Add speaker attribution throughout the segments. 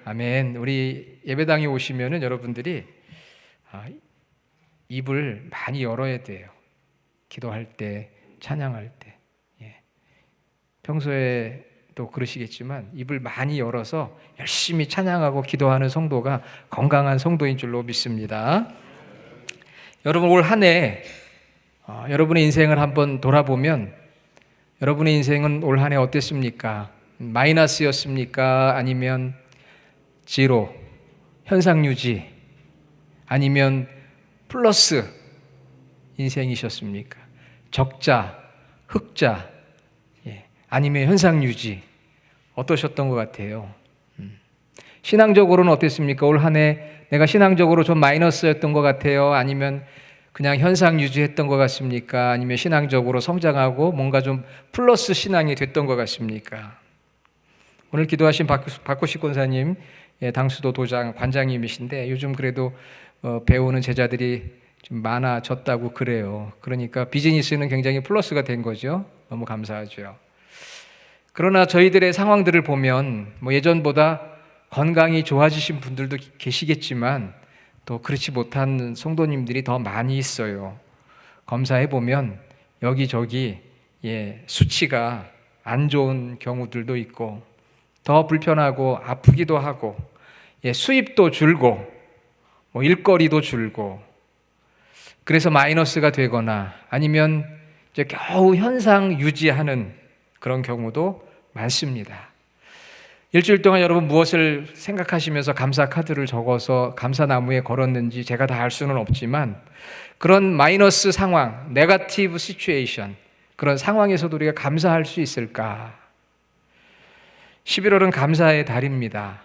Speaker 1: 아멘. 우리 예배당에 오시면은 여러분들이 입을 많이 열어야 돼요. 기도할 때, 찬양할 때. 평소에 또 그러시겠지만 입을 많이 열어서 열심히 찬양하고 기도하는 성도가 건강한 성도인 줄로 믿습니다. 여러분 올 한 해 여러분의 인생을 한번 돌아보면 여러분의 인생은 올 한 해 어땠습니까? 마이너스였습니까? 아니면 제로, 현상 유지, 아니면 플러스 인생이셨습니까? 적자, 흑자, 아니면 현상 유지 어떠셨던 것 같아요? 신앙적으로는 어땠습니까? 올 한 해 내가 신앙적으로 좀 마이너스였던 것 같아요? 아니면 그냥 현상 유지했던 것 같습니까? 아니면 신앙적으로 성장하고 뭔가 좀 플러스 신앙이 됐던 것 같습니까? 오늘 기도하신 박구식 권사님, 당수도 도장 관장님이신데 요즘 그래도 배우는 제자들이 좀 많아졌다고 그래요. 그러니까 비즈니스는 굉장히 플러스가 된 거죠. 너무 감사하죠. 그러나 저희들의 상황들을 보면 예전보다 건강이 좋아지신 분들도 계시겠지만 또 그렇지 못한 성도님들이 더 많이 있어요. 검사해 보면 여기저기 수치가 안 좋은 경우들도 있고 더 불편하고 아프기도 하고 수입도 줄고 일거리도 줄고 그래서 마이너스가 되거나 아니면 이제 겨우 현상 유지하는 그런 경우도 많습니다. 일주일 동안 여러분 무엇을 생각하시면서 감사 카드를 적어서 감사나무에 걸었는지 제가 다 알 수는 없지만 그런 마이너스 상황, 네거티브 시츄에이션 그런 상황에서도 우리가 감사할 수 있을까? 11월은 감사의 달입니다.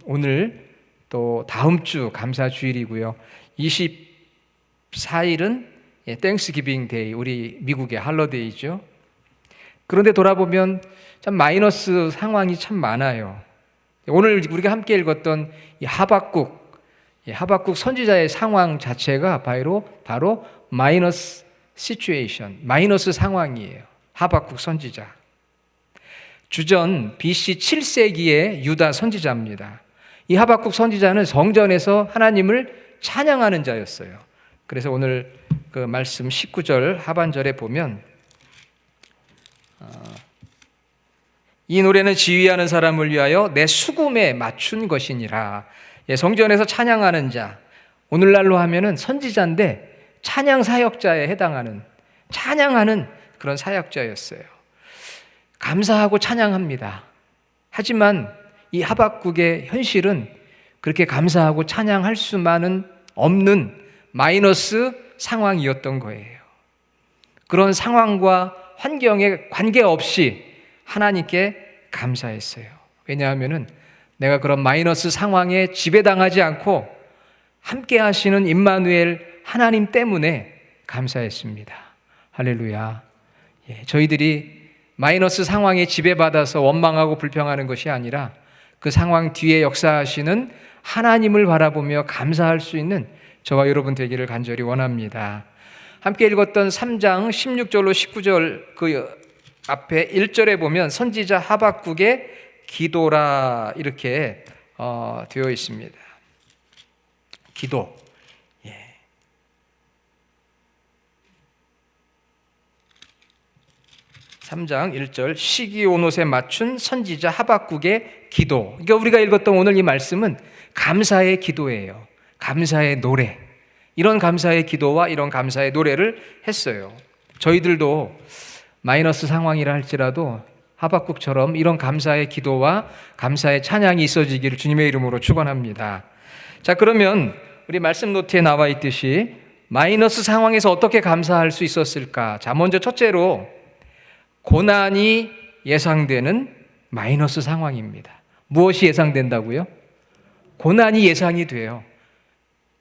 Speaker 1: 오늘 또 다음 주 감사 주일이고요. 24일은 땡스기빙 데이, 우리 미국의 할러데이죠. 그런데 돌아보면 참 마이너스 상황이 참 많아요. 오늘 우리가 함께 읽었던 이 하박국 선지자의 상황 자체가 바로 마이너스 시츄에이션, 마이너스 상황이에요. 하박국 선지자. 주전 BC 7세기의 유다 선지자입니다. 이 하박국 선지자는 성전에서 하나님을 찬양하는 자였어요. 그래서 오늘 그 말씀 19절 하반절에 보면 이 노래는 지휘하는 사람을 위하여 내 수금에 맞춘 것이니라. 성전에서 찬양하는 자, 오늘날로 하면은 선지자인데 찬양 사역자에 해당하는 찬양하는 그런 사역자였어요. 감사하고 찬양합니다. 하지만 이 하박국의 현실은 그렇게 감사하고 찬양할 수만은 없는 마이너스 상황이었던 거예요. 그런 상황과 환경에 관계없이 하나님께 감사했어요. 왜냐하면은 내가 그런 마이너스 상황에 지배당하지 않고 함께 하시는 임마누엘 하나님 때문에 감사했습니다. 할렐루야. 저희들이 마이너스 상황에 지배받아서 원망하고 불평하는 것이 아니라 그 상황 뒤에 역사하시는 하나님을 바라보며 감사할 수 있는 저와 여러분 되기를 간절히 원합니다. 함께 읽었던 3장 16절로 19절 그 앞에 1절에 보면 선지자 하박국의 기도라 이렇게 되어 있습니다. 기도. 3장 1절 시기온옷에 맞춘 선지자 하박국의 기도. 그러니까 우리가 읽었던 오늘 이 말씀은 감사의 기도예요. 감사의 노래. 이런 감사의 기도와 이런 감사의 노래를 했어요. 저희들도 마이너스 상황이라 할지라도 하박국처럼 이런 감사의 기도와 감사의 찬양이 있어지기를 주님의 이름으로 축원합니다. 자, 그러면 우리 말씀 노트에 나와 있듯이 마이너스 상황에서 어떻게 감사할 수 있었을까? 자, 먼저 첫째로 고난이 예상되는 마이너스 상황입니다. 무엇이 예상된다고요? 고난이 예상이 돼요.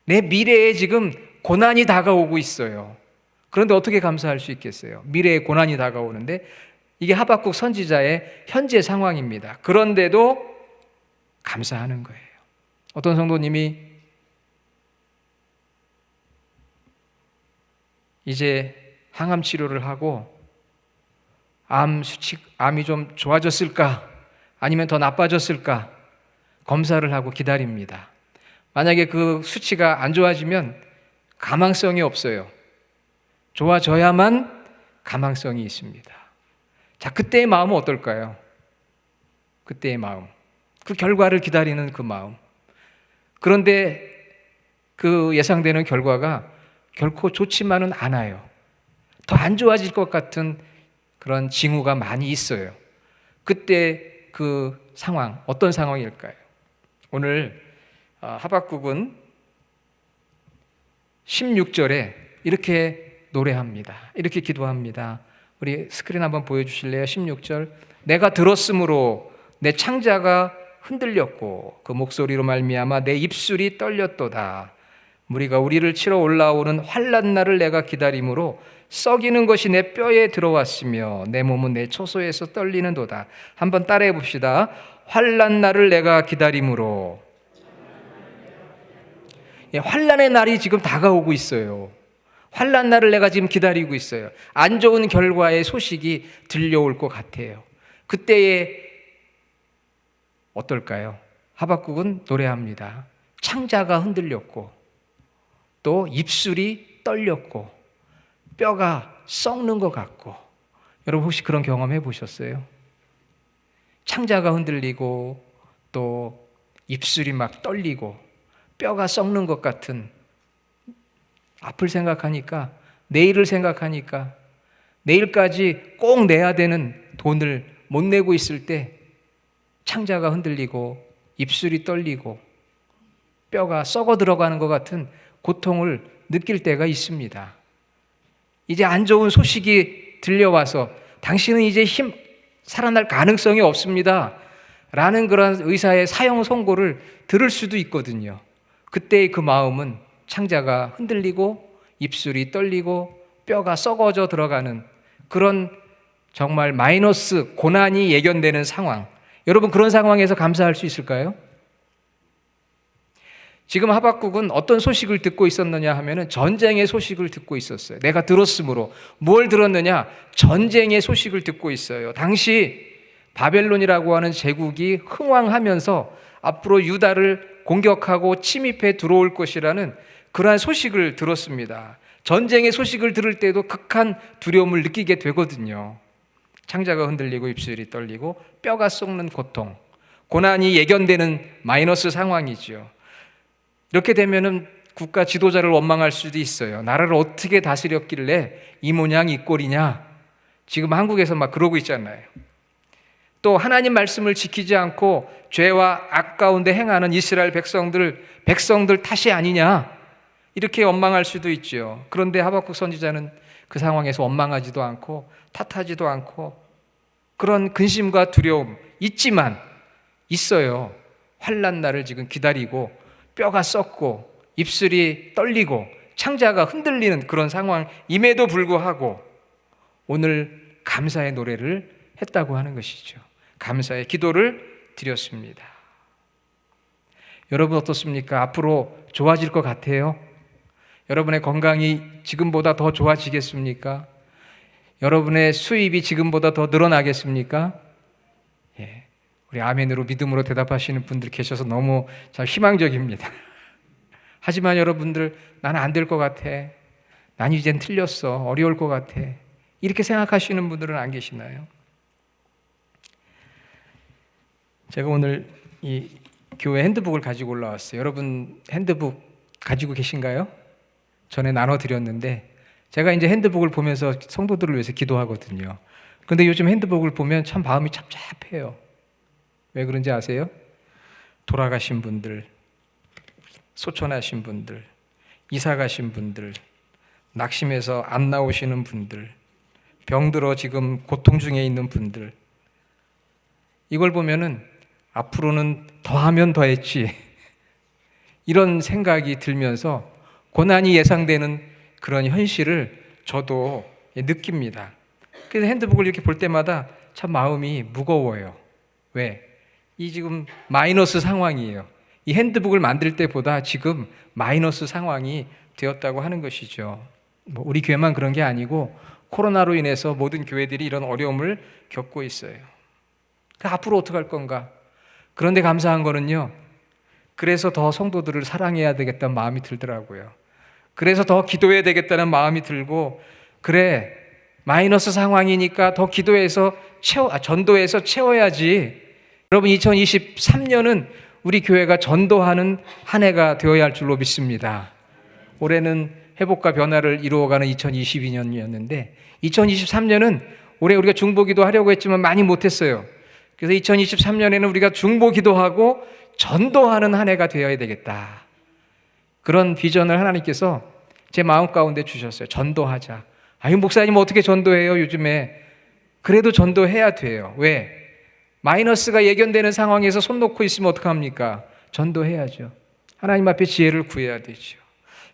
Speaker 1: 내 미래에 지금 고난이 다가오고 있어요. 그런데 어떻게 감사할 수 있겠어요? 미래에 고난이 다가오는데 이게 하박국 선지자의 현재 상황입니다. 그런데도 감사하는 거예요. 어떤 성도님이 이제 항암 치료를 하고 암이 좀 좋아졌을까? 아니면 더 나빠졌을까? 검사를 하고 기다립니다. 만약에 그 수치가 안 좋아지면 가망성이 없어요. 좋아져야만 가망성이 있습니다. 자, 그때의 마음은 어떨까요? 그때의 마음, 그 결과를 기다리는 그 마음. 그런데 그 예상되는 결과가 결코 좋지만은 않아요. 더 안 좋아질 것 같은 그런 징후가 많이 있어요. 그때 그 상황, 어떤 상황일까요? 오늘 하박국은 16절에 이렇게 노래합니다. 이렇게 기도합니다. 우리 스크린 한번 보여주실래요? 16절. 내가 들었으므로 내 창자가 흔들렸고 그 목소리로 말미암아 내 입술이 떨렸도다. 무리가 우리를 치러 올라오는 환난 날을 내가 기다림으로 썩이는 것이 내 뼈에 들어왔으며 내 몸은 내 초소에서 떨리는도다. 한번 따라해 봅시다. 환난 날을 내가 기다림으로. 환난의 날이 지금 다가오고 있어요. 환난 날을 내가 지금 기다리고 있어요. 안 좋은 결과의 소식이 들려올 것 같아요. 그때에 어떨까요? 하박국은 노래합니다. 창자가 흔들렸고 또 입술이 떨렸고 뼈가 썩는 것 같고. 여러분 혹시 그런 경험 해보셨어요? 창자가 흔들리고 또 입술이 막 떨리고 뼈가 썩는 것 같은, 앞을 생각하니까, 내일을 생각하니까, 내일까지 꼭 내야 되는 돈을 못 내고 있을 때 창자가 흔들리고 입술이 떨리고 뼈가 썩어 들어가는 것 같은 고통을 느낄 때가 있습니다. 이제 안 좋은 소식이 들려와서 당신은 이제 살아날 가능성이 없습니다 라는 그런 의사의 사형 선고를 들을 수도 있거든요. 그때의 그 마음은 창자가 흔들리고 입술이 떨리고 뼈가 썩어져 들어가는 그런 정말 마이너스 고난이 예견되는 상황. 여러분 그런 상황에서 감사할 수 있을까요? 지금 하박국은 어떤 소식을 듣고 있었느냐 하면은 전쟁의 소식을 듣고 있었어요. 내가 들었으므로. 뭘 들었느냐? 전쟁의 소식을 듣고 있어요. 당시 바벨론이라고 하는 제국이 흥왕하면서 앞으로 유다를 공격하고 침입해 들어올 것이라는 그러한 소식을 들었습니다. 전쟁의 소식을 들을 때도 극한 두려움을 느끼게 되거든요. 창자가 흔들리고 입술이 떨리고 뼈가 썩는 고통, 고난이 예견되는 마이너스 상황이죠. 이렇게 되면은 국가 지도자를 원망할 수도 있어요. 나라를 어떻게 다스렸길래 이 모양 이 꼴이냐. 지금 한국에서 막 그러고 있잖아요. 또 하나님 말씀을 지키지 않고 죄와 악 가운데 행하는 이스라엘 백성들 탓이 아니냐. 이렇게 원망할 수도 있죠. 그런데 하박국 선지자는 그 상황에서 원망하지도 않고 탓하지도 않고 그런 근심과 두려움 있지만 있어요. 환난 날을 지금 기다리고 뼈가 썩고 입술이 떨리고 창자가 흔들리는 그런 상황임에도 불구하고 오늘 감사의 노래를 했다고 하는 것이죠. 감사의 기도를 드렸습니다. 여러분 어떻습니까? 앞으로 좋아질 것 같아요? 여러분의 건강이 지금보다 더 좋아지겠습니까? 여러분의 수입이 지금보다 더 늘어나겠습니까? 예. 우리 아멘으로 믿음으로 대답하시는 분들 계셔서 너무 참 희망적입니다. 하지만 여러분들 나는 안 될 것 같아. 난 이젠 틀렸어. 어려울 것 같아. 이렇게 생각하시는 분들은 안 계시나요? 제가 오늘 이 교회 핸드북을 가지고 올라왔어요. 여러분 핸드북 가지고 계신가요? 전에 나눠드렸는데 제가 이제 핸드북을 보면서 성도들을 위해서 기도하거든요. 그런데 요즘 핸드북을 보면 참 마음이 찹찹해요. 왜 그런지 아세요? 돌아가신 분들, 소천하신 분들, 이사 가신 분들, 낙심해서 안 나오시는 분들, 병들어 지금 고통 중에 있는 분들, 이걸 보면은 앞으로는 더하면 더했지 이런 생각이 들면서 고난이 예상되는 그런 현실을 저도 느낍니다. 그래서 핸드북을 이렇게 볼 때마다 참 마음이 무거워요. 왜? 이 지금 마이너스 상황이에요. 이 핸드북을 만들 때보다 지금 마이너스 상황이 되었다고 하는 것이죠. 뭐 우리 교회만 그런 게 아니고 코로나로 인해서 모든 교회들이 이런 어려움을 겪고 있어요. 앞으로 어떻게 할 건가? 그런데 감사한 거는요, 그래서 더 성도들을 사랑해야 되겠다는 마음이 들더라고요. 그래서 더 기도해야 되겠다는 마음이 들고, 그래, 마이너스 상황이니까 더 기도해서 전도해서 채워야지. 여러분, 2023년은 우리 교회가 전도하는 한 해가 되어야 할 줄로 믿습니다. 올해는 회복과 변화를 이루어가는 2022년이었는데 2023년은 올해 우리가 중보기도 하려고 했지만 많이 못했어요. 그래서 2023년에는 우리가 중보기도 하고 전도하는 한 해가 되어야 되겠다. 그런 비전을 하나님께서 제 마음 가운데 주셨어요. 전도하자. 아유, 목사님 어떻게 전도해요 요즘에? 그래도 전도해야 돼요. 왜? 마이너스가 예견되는 상황에서 손 놓고 있으면 어떡합니까? 전도해야죠. 하나님 앞에 지혜를 구해야 되죠.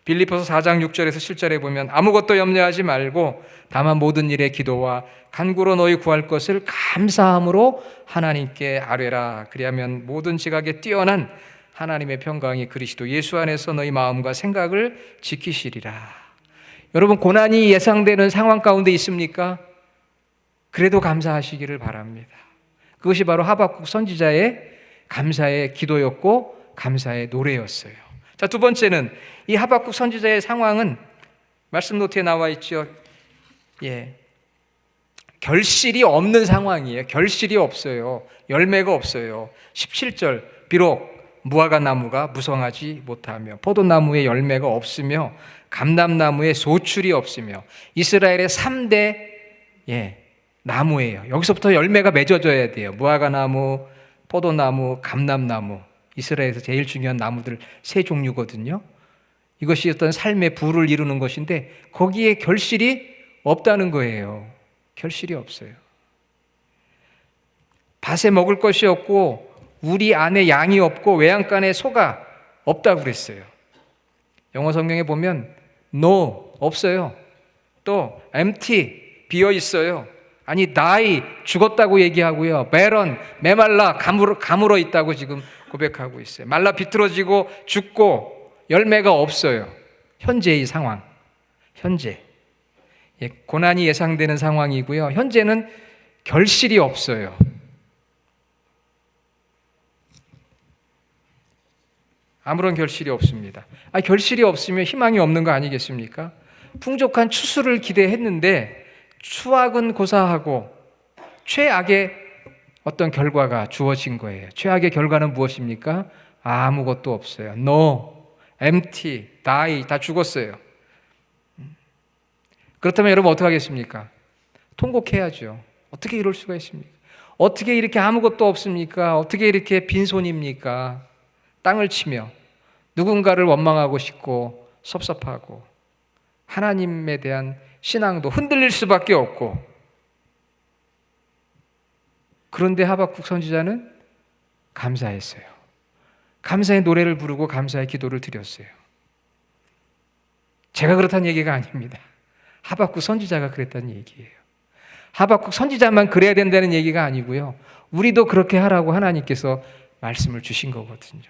Speaker 1: 빌립보서 4장 6절에서 7절에 보면 아무것도 염려하지 말고 다만 모든 일에 기도와 간구로 너희 구할 것을 감사함으로 하나님께 아뢰라. 그리하면 모든 지각에 뛰어난 하나님의 평강이 그리스도 예수 안에서 너희 마음과 생각을 지키시리라. 여러분, 고난이 예상되는 상황 가운데 있습니까? 그래도 감사하시기를 바랍니다. 그것이 바로 하박국 선지자의 감사의 기도였고 감사의 노래였어요. 자, 두 번째는 이 하박국 선지자의 상황은 말씀 노트에 나와 있죠. 결실이 없는 상황이에요. 결실이 없어요. 열매가 없어요. 17절, 비록 무화과 나무가 무성하지 못하며 포도나무에 열매가 없으며 감람나무에 소출이 없으며 이스라엘의 3대 나무예요. 여기서부터 열매가 맺어져야 돼요. 무화과 나무, 포도나무, 감람나무. 이스라엘에서 제일 중요한 나무들 세 종류거든요. 이것이 어떤 삶의 부를 이루는 것인데 거기에 결실이 없다는 거예요. 결실이 없어요. 밭에 먹을 것이 없고 우리 안에 양이 없고 외양간에 소가 없다고 그랬어요. 영어 성경에 보면 no, 없어요. 또 empty, 비어 있어요. 아니 die, 죽었다고 얘기하고요. barren, 메말라, 가물어 있다고 지금 고백하고 있어요. 말라 비틀어지고 죽고 열매가 없어요. 현재의 상황, 현재 고난이 예상되는 상황이고요. 현재는 결실이 없어요. 아무런 결실이 없습니다. 결실이 없으면 희망이 없는 거 아니겠습니까? 풍족한 추수를 기대했는데 추악은 고사하고 최악의 어떤 결과가 주어진 거예요. 최악의 결과는 무엇입니까? 아무것도 없어요. No, empty, die, 다 죽었어요. 그렇다면 여러분 어떻게 하겠습니까? 통곡해야죠. 어떻게 이럴 수가 있습니까? 어떻게 이렇게 아무것도 없습니까? 어떻게 이렇게 빈손입니까? 땅을 치며 누군가를 원망하고 싶고 섭섭하고 하나님에 대한 신앙도 흔들릴 수밖에 없고, 그런데 하박국 선지자는 감사했어요. 감사의 노래를 부르고 감사의 기도를 드렸어요. 제가 그렇다는 얘기가 아닙니다. 하박국 선지자가 그랬다는 얘기예요. 하박국 선지자만 그래야 된다는 얘기가 아니고요. 우리도 그렇게 하라고 하나님께서 말씀을 주신 거거든요.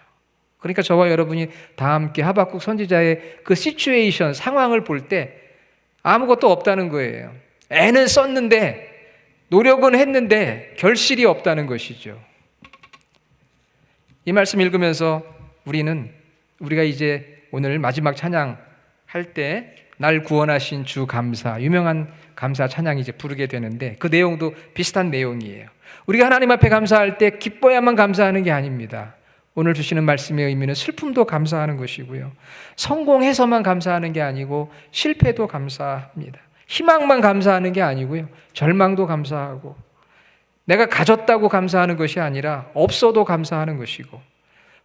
Speaker 1: 그러니까 저와 여러분이 다 함께 하박국 선지자의 그 시츄에이션, 상황을 볼 때 아무것도 없다는 거예요. 애는 썼는데 노력은 했는데 결실이 없다는 것이죠. 이 말씀 읽으면서 우리가 이제 오늘 마지막 찬양 할 때 날 구원하신 주 감사, 유명한 감사 찬양 이제 부르게 되는데 그 내용도 비슷한 내용이에요. 우리가 하나님 앞에 감사할 때 기뻐야만 감사하는 게 아닙니다. 오늘 주시는 말씀의 의미는 슬픔도 감사하는 것이고요. 성공해서만 감사하는 게 아니고 실패도 감사합니다. 희망만 감사하는 게 아니고요. 절망도 감사하고, 내가 가졌다고 감사하는 것이 아니라 없어도 감사하는 것이고,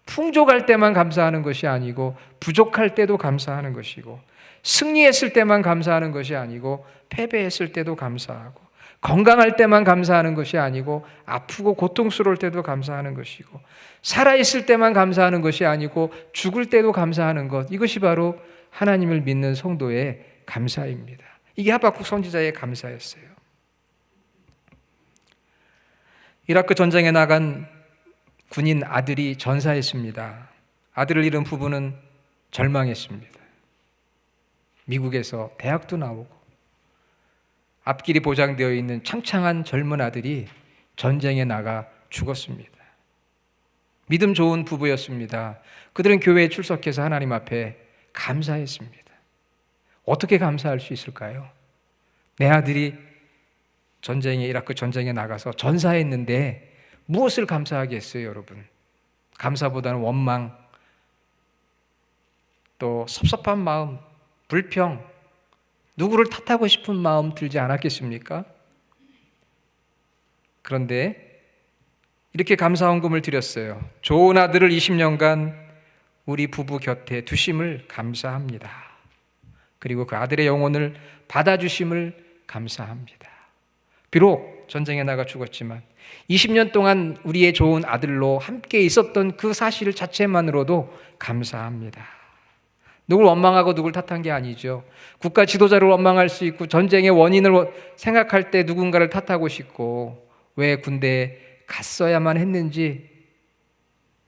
Speaker 1: 풍족할 때만 감사하는 것이 아니고 부족할 때도 감사하는 것이고, 승리했을 때만 감사하는 것이 아니고 패배했을 때도 감사하고, 건강할 때만 감사하는 것이 아니고 아프고 고통스러울 때도 감사하는 것이고, 살아있을 때만 감사하는 것이 아니고 죽을 때도 감사하는 것, 이것이 바로 하나님을 믿는 성도의 감사입니다. 이게 하박국 선지자의 감사였어요. 이라크 전쟁에 나간 군인 아들이 전사했습니다. 아들을 잃은 부부는 절망했습니다. 미국에서 대학도 나오고 앞길이 보장되어 있는 창창한 젊은 아들이 전쟁에 나가 죽었습니다. 믿음 좋은 부부였습니다. 그들은 교회에 출석해서 하나님 앞에 감사했습니다. 어떻게 감사할 수 있을까요? 내 아들이 이라크 전쟁에 나가서 전사했는데 무엇을 감사하겠어요, 여러분? 감사보다는 원망, 또 섭섭한 마음, 불평, 누구를 탓하고 싶은 마음 들지 않았겠습니까? 그런데 이렇게 감사헌금을 드렸어요. 좋은 아들을 20년간 우리 부부 곁에 두심을 감사합니다. 그리고 그 아들의 영혼을 받아주심을 감사합니다. 비록 전쟁에 나가 죽었지만 20년 동안 우리의 좋은 아들로 함께 있었던 그 사실 자체만으로도 감사합니다. 누굴 원망하고 누굴 탓한 게 아니죠. 국가 지도자를 원망할 수 있고 전쟁의 원인을 생각할 때 누군가를 탓하고 싶고 왜 군대에 갔어야만 했는지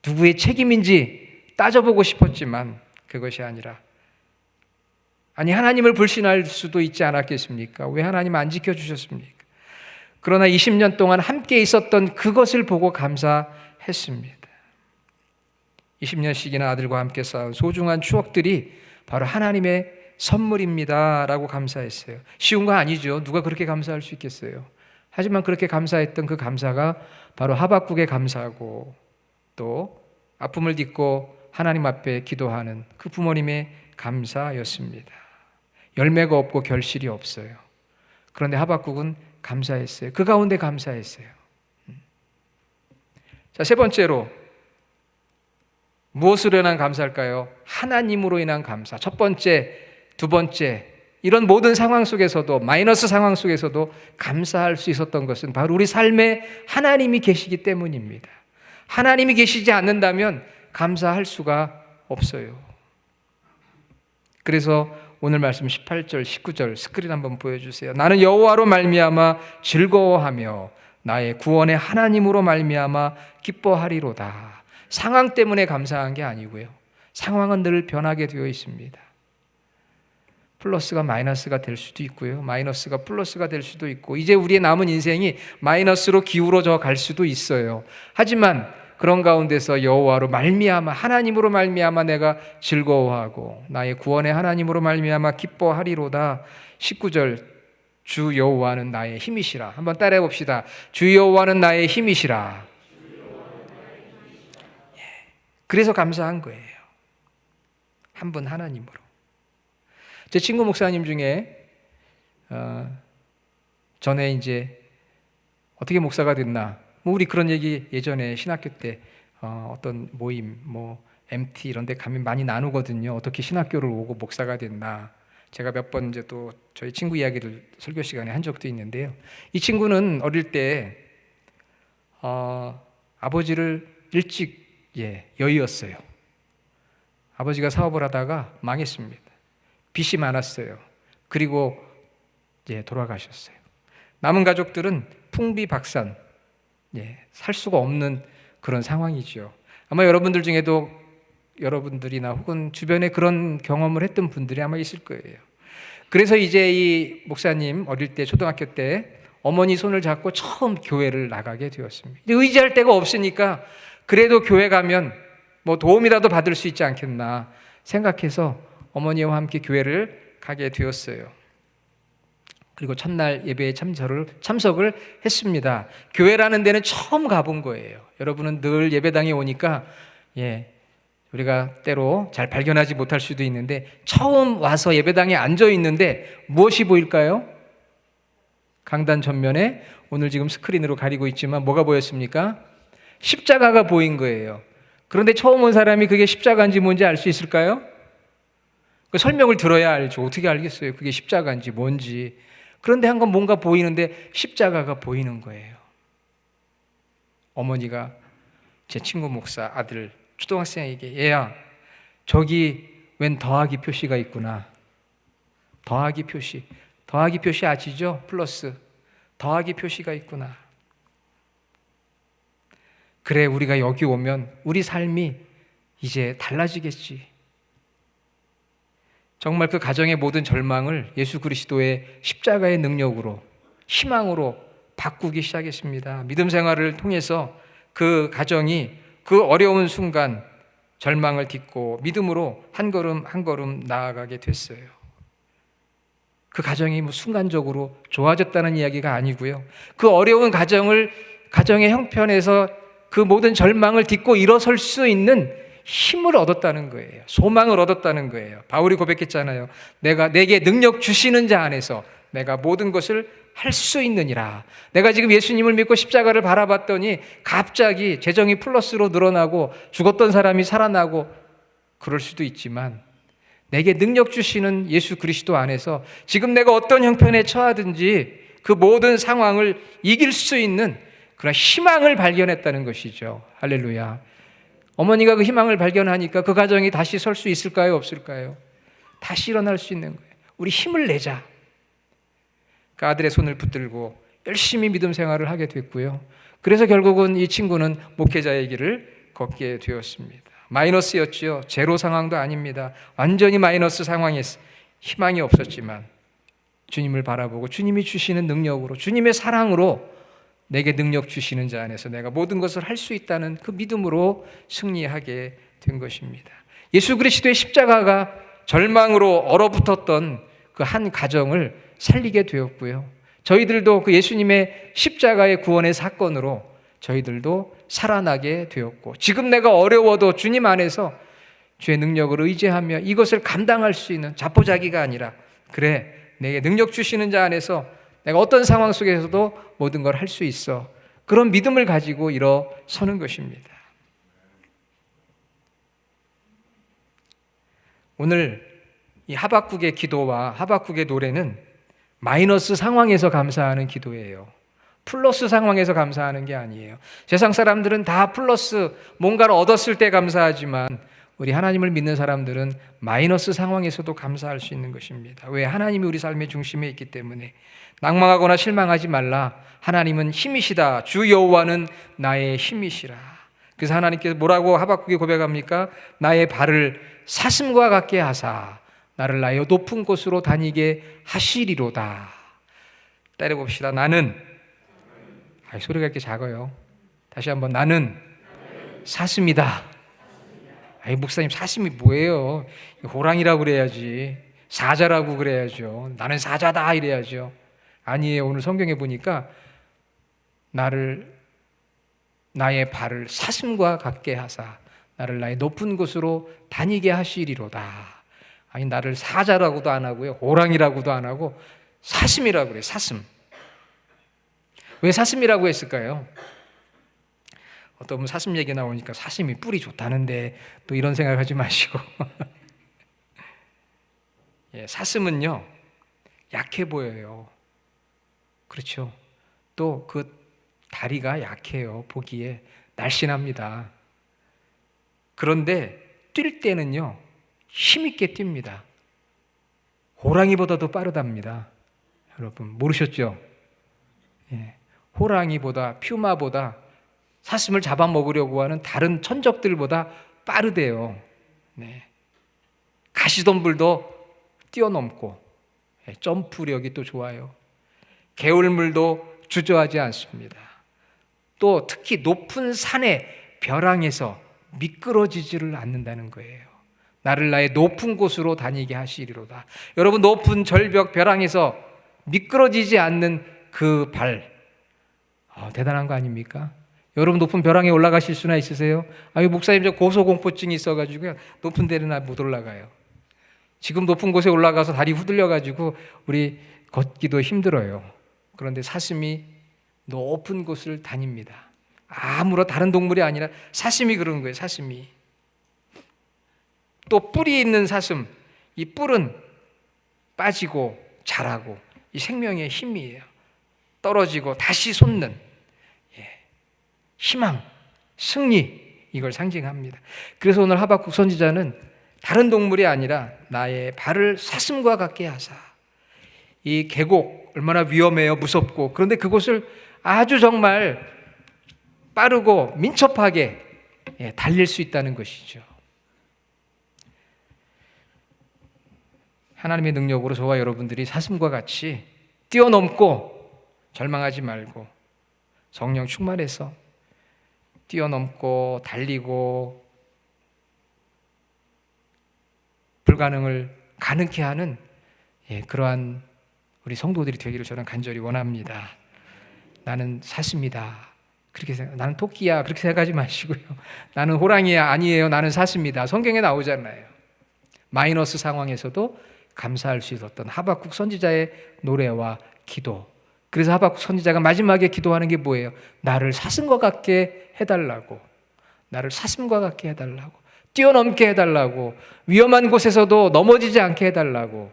Speaker 1: 누구의 책임인지 따져보고 싶었지만 그것이 아니라 하나님을 불신할 수도 있지 않았겠습니까? 왜 하나님 안 지켜주셨습니까? 그러나 20년 동안 함께 있었던 그것을 보고 감사했습니다. 20년씩이나 아들과 함께 쌓은 소중한 추억들이 바로 하나님의 선물입니다 라고 감사했어요. 쉬운 거 아니죠. 누가 그렇게 감사할 수 있겠어요. 하지만 그렇게 감사했던 그 감사가 바로 하박국의 감사고 또 아픔을 딛고 하나님 앞에 기도하는 그 부모님의 감사였습니다. 열매가 없고 결실이 없어요. 그런데 하박국은 감사했어요. 그 가운데 감사했어요. 자, 세 번째로 무엇으로 인한 감사일까요? 하나님으로 인한 감사. 첫 번째, 두 번째, 이런 모든 상황 속에서도, 마이너스 상황 속에서도 감사할 수 있었던 것은 바로 우리 삶에 하나님이 계시기 때문입니다. 하나님이 계시지 않는다면 감사할 수가 없어요. 그래서 오늘 말씀 18절, 19절 스크린 한번 보여주세요. 나는 여호와로 말미암아 즐거워하며 나의 구원의 하나님으로 말미암아 기뻐하리로다. 상황 때문에 감사한 게 아니고요. 상황은 늘 변하게 되어 있습니다. 플러스가 마이너스가 될 수도 있고요. 마이너스가 플러스가 될 수도 있고 이제 우리의 남은 인생이 마이너스로 기울어져 갈 수도 있어요. 하지만 그런 가운데서 여호와로 말미암아 하나님으로 말미암아 내가 즐거워하고 나의 구원의 하나님으로 말미암아 기뻐하리로다. 19절 주 여호와는 나의 힘이시라. 한번 따라해 봅시다. 주 여호와는 나의 힘이시라. 그래서 감사한 거예요. 한 분 하나님으로. 제 친구 목사님 중에 전에 이제 어떻게 목사가 됐나? 우리 그런 얘기 예전에 신학교 때 어떤 모임, MT 이런 데 가면 많이 나누거든요. 어떻게 신학교를 오고 목사가 됐나? 제가 몇 번 이제 또 저희 친구 이야기를 설교 시간에 한 적도 있는데요. 이 친구는 어릴 때 아버지를 일찍 여의었어요. 아버지가 사업을 하다가 망했습니다. 빚이 많았어요. 그리고 돌아가셨어요. 남은 가족들은 풍비박산, 살 수가 없는 그런 상황이죠. 아마 여러분들 중에도 여러분들이나 혹은 주변에 그런 경험을 했던 분들이 아마 있을 거예요. 그래서 이제 이 목사님 어릴 때 초등학교 때 어머니 손을 잡고 처음 교회를 나가게 되었습니다. 의지할 데가 없으니까 그래도 교회 가면 도움이라도 받을 수 있지 않겠나 생각해서 어머니와 함께 교회를 가게 되었어요. 그리고 첫날 예배에 참석을 했습니다. 교회라는 데는 처음 가본 거예요. 여러분은 늘 예배당에 오니까 우리가 때로 잘 발견하지 못할 수도 있는데 처음 와서 예배당에 앉아 있는데 무엇이 보일까요? 강단 전면에 오늘 지금 스크린으로 가리고 있지만 뭐가 보였습니까? 십자가가 보인 거예요. 그런데 처음 온 사람이 그게 십자가인지 뭔지 알 수 있을까요? 그 설명을 들어야 알죠. 어떻게 알겠어요? 그게 십자가인지 뭔지. 그런데 한 건 뭔가 보이는데 십자가가 보이는 거예요. 어머니가 제 친구 목사 아들 초등학생에게 얘야 저기 웬 더하기 표시가 있구나. 더하기 표시 아시죠? 플러스 더하기 표시가 있구나. 그래 우리가 여기 오면 우리 삶이 이제 달라지겠지. 정말 그 가정의 모든 절망을 예수 그리스도의 십자가의 능력으로 희망으로 바꾸기 시작했습니다. 믿음 생활을 통해서 그 가정이 그 어려운 순간 절망을 딛고 믿음으로 한 걸음 한 걸음 나아가게 됐어요. 그 가정이 뭐 순간적으로 좋아졌다는 이야기가 아니고요. 그 어려운 가정의 형편에서 그 모든 절망을 딛고 일어설 수 있는 힘을 얻었다는 거예요. 소망을 얻었다는 거예요. 바울이 고백했잖아요. 내게 능력 주시는 자 안에서 내가 모든 것을 할 수 있느니라. 내가 지금 예수님을 믿고 십자가를 바라봤더니 갑자기 재정이 플러스로 늘어나고 죽었던 사람이 살아나고 그럴 수도 있지만 내게 능력 주시는 예수 그리스도 안에서 지금 내가 어떤 형편에 처하든지 그 모든 상황을 이길 수 있는 그런 희망을 발견했다는 것이죠. 할렐루야. 어머니가 그 희망을 발견하니까 그 가정이 다시 설 수 있을까요? 없을까요? 다시 일어날 수 있는 거예요. 우리 힘을 내자. 그 아들의 손을 붙들고 열심히 믿음 생활을 하게 됐고요. 그래서 결국은 이 친구는 목회자의 길을 걷게 되었습니다. 마이너스였지요. 제로 상황도 아닙니다. 완전히 마이너스 상황에 희망이 없었지만 주님을 바라보고 주님이 주시는 능력으로, 주님의 사랑으로 내게 능력 주시는 자 안에서 내가 모든 것을 할 수 있다는 그 믿음으로 승리하게 된 것입니다. 예수 그리스도의 십자가가 절망으로 얼어붙었던 그 한 가정을 살리게 되었고요. 저희들도 그 예수님의 십자가의 구원의 사건으로 저희들도 살아나게 되었고, 지금 내가 어려워도 주님 안에서 주의 능력을 의지하며 이것을 감당할 수 있는 자포자기가 아니라, 그래, 내게 능력 주시는 자 안에서 내가 어떤 상황 속에서도 모든 걸 할 수 있어, 그런 믿음을 가지고 일어서는 것입니다. 오늘 이 하박국의 기도와 하박국의 노래는 마이너스 상황에서 감사하는 기도예요. 플러스 상황에서 감사하는 게 아니에요. 세상 사람들은 다 플러스 뭔가를 얻었을 때 감사하지만 우리 하나님을 믿는 사람들은 마이너스 상황에서도 감사할 수 있는 것입니다. 왜? 하나님이 우리 삶의 중심에 있기 때문에. 낭망하거나 실망하지 말라. 하나님은 힘이시다. 주 여호와는 나의 힘이시라. 그래서 하나님께서 뭐라고 하박국이 고백합니까? 나의 발을 사슴과 같게 하사 나를 나의 높은 곳으로 다니게 하시리로다. 따라해봅시다. 나는, 소리가 이렇게 작아요. 다시 한번, 나는 사슴이다. 목사님, 사슴이 뭐예요? 호랑이라고 그래야지, 사자라고 그래야죠. 나는 사자다 이래야죠. 아니에요. 오늘 성경에 보니까 나의 발을 사슴과 같게 하사 나를 나의 높은 곳으로 다니게 하시리로다. 아니, 나를 사자라고도 안 하고요, 호랑이라고도 안 하고 사슴이라고 그래요. 사슴. 왜 사슴이라고 했을까요? 어떤 분 사슴 얘기 나오니까 사슴이 뿔이 좋다는데 또 이런 생각하지 마시고 사슴은요 약해 보여요. 그렇죠. 또 그 다리가 약해요. 보기에 날씬합니다. 그런데 뛸 때는요 힘있게 뜁니다. 호랑이보다도 빠르답니다. 여러분 모르셨죠? 호랑이보다, 퓨마보다, 사슴을 잡아먹으려고 하는 다른 천적들보다 빠르대요. 가시덤불도 뛰어넘고 점프력이 또 좋아요. 개울물도 주저하지 않습니다. 또 특히 높은 산의 벼랑에서 미끄러지지를 않는다는 거예요. 나를 나의 높은 곳으로 다니게 하시리로다. 여러분, 높은 절벽 벼랑에서 미끄러지지 않는 그 발, 대단한 거 아닙니까? 여러분 높은 벼랑에 올라가실 수나 있으세요? 목사님 저 고소공포증이 있어가지고요 높은 데는 못 올라가요. 지금 높은 곳에 올라가서 다리 후들려가지고 우리 걷기도 힘들어요. 그런데 사슴이 높은 곳을 다닙니다. 아무런 다른 동물이 아니라 사슴이 그런 거예요. 사슴이. 또 뿔이 있는 사슴, 이 뿔은 빠지고 자라고 이 생명의 힘이에요. 떨어지고 다시 솟는 희망, 승리, 이걸 상징합니다. 그래서 오늘 하박국 선지자는 다른 동물이 아니라 나의 발을 사슴과 같게 하사. 이 계곡 얼마나 위험해요, 무섭고. 그런데 그곳을 아주 정말 빠르고 민첩하게 달릴 수 있다는 것이죠. 하나님의 능력으로 저와 여러분들이 사슴과 같이 뛰어넘고 절망하지 말고 성령 충만해서 뛰어넘고 달리고 불가능을 가능케 하는 그러한 우리 성도들이 되기를 저는 간절히 원합니다. 나는 사슴이다. 그렇게 생각, 나는 토끼야. 그렇게 생각하지 마시고요. 나는 호랑이야. 아니에요. 나는 사슴이다. 성경에 나오잖아요. 마이너스 상황에서도 감사할 수 있었던 하박국 선지자의 노래와 기도. 그래서 하박국 선지자가 마지막에 기도하는 게 뭐예요? 나를 사슴과 같게 해달라고. 나를 사슴과 같게 해달라고. 뛰어넘게 해달라고. 위험한 곳에서도 넘어지지 않게 해달라고.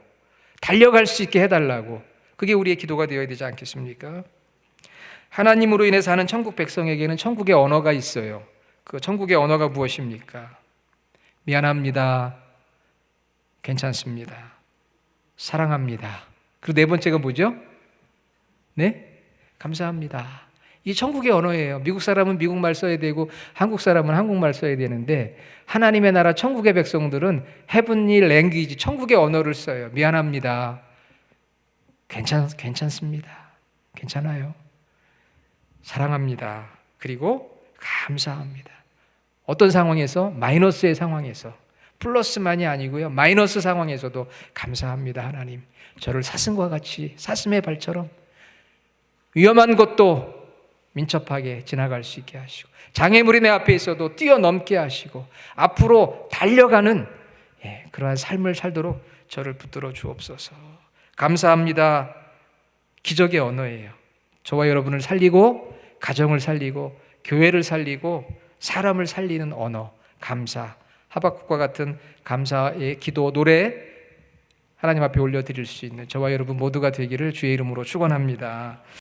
Speaker 1: 달려갈 수 있게 해달라고. 그게 우리의 기도가 되어야 되지 않겠습니까? 하나님으로 인해서 사는 천국 백성에게는 천국의 언어가 있어요. 그 천국의 언어가 무엇입니까? 미안합니다. 괜찮습니다. 사랑합니다. 그리고 네 번째가 뭐죠? 네? 감사합니다. 이 천국의 언어예요. 미국 사람은 미국말 써야 되고 한국 사람은 한국말 써야 되는데 하나님의 나라 천국의 백성들은 heavenly language, 천국의 언어를 써요. 미안합니다. 괜찮습니다. 괜찮아요. 사랑합니다. 그리고 감사합니다. 어떤 상황에서? 마이너스의 상황에서. 플러스만이 아니고요. 마이너스 상황에서도 감사합니다. 하나님. 저를 사슴과 같이 사슴의 발처럼 위험한 것도 민첩하게 지나갈 수 있게 하시고 장애물이 내 앞에 있어도 뛰어넘게 하시고 앞으로 달려가는 그러한 삶을 살도록 저를 붙들어 주옵소서. 감사합니다. 기적의 언어예요. 저와 여러분을 살리고 가정을 살리고 교회를 살리고 사람을 살리는 언어, 감사. 하박국과 같은 감사의 기도, 노래 하나님 앞에 올려드릴 수 있는 저와 여러분 모두가 되기를 주의 이름으로 축원합니다.